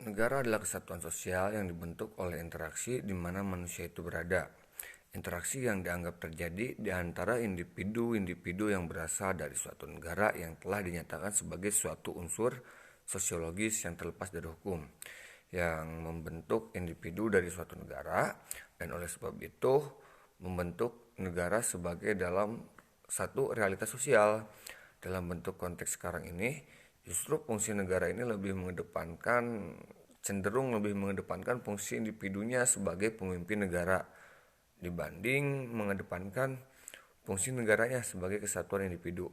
Negara adalah kesatuan sosial yang dibentuk oleh interaksi di mana manusia itu berada. Interaksi yang dianggap terjadi di antara individu-individu yang berasal dari suatu negara yang telah dinyatakan sebagai suatu unsur sosiologis yang terlepas dari hukum, yang membentuk individu dari suatu negara, dan oleh sebab itu membentuk negara sebagai dalam satu realitas sosial. Dalam bentuk konteks sekarang ini, justru fungsi negara ini cenderung lebih mengedepankan fungsi individunya sebagai pemimpin negara dibanding mengedepankan fungsi negaranya sebagai kesatuan individu.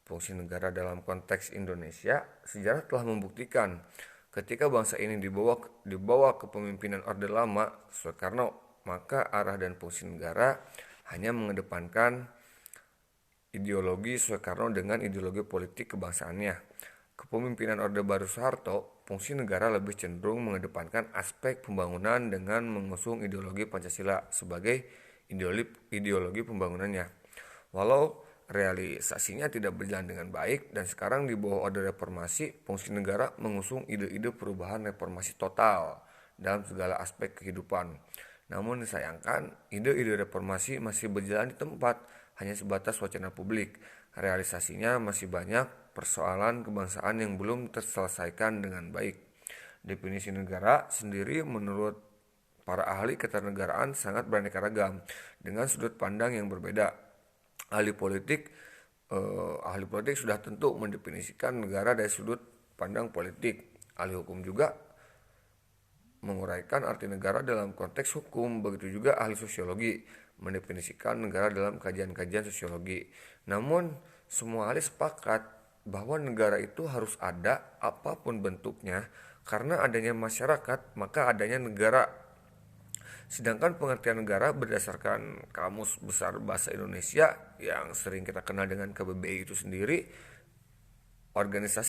Fungsi negara dalam konteks Indonesia, sejarah telah membuktikan ketika bangsa ini dibawa kepemimpinan Orde Lama Soekarno, maka arah dan fungsi negara hanya mengedepankan ideologi Soekarno dengan ideologi politik kebangsaannya. Kepemimpinan Orde Baru Soeharto, fungsi negara lebih cenderung mengedepankan aspek pembangunan dengan mengusung ideologi Pancasila sebagai ideologi pembangunannya. Walau realisasinya tidak berjalan dengan baik, dan sekarang di bawah Orde Reformasi, fungsi negara mengusung ide-ide perubahan reformasi total dalam segala aspek kehidupan. Namun disayangkan, ide-ide reformasi masih berjalan di tempat, hanya sebatas wacana publik. Realisasinya masih banyak persoalan kebangsaan yang belum terselesaikan dengan baik. Definisi negara sendiri menurut para ahli ketarnegaraan sangat beraneka ragam dengan sudut pandang yang berbeda. Ahli politik ahli politik sudah tentu mendefinisikan negara dari sudut pandang politik. Ahli hukum juga menguraikan arti negara dalam konteks hukum. Begitu juga ahli sosiologi mendefinisikan negara dalam kajian-kajian sosiologi. Namun, semua ahli sepakat bahwa negara itu harus ada apapun bentuknya, karena adanya masyarakat, maka adanya negara. Sedangkan pengertian negara berdasarkan Kamus Besar Bahasa Indonesia yang sering kita kenal dengan KBBI itu sendiri, organisasi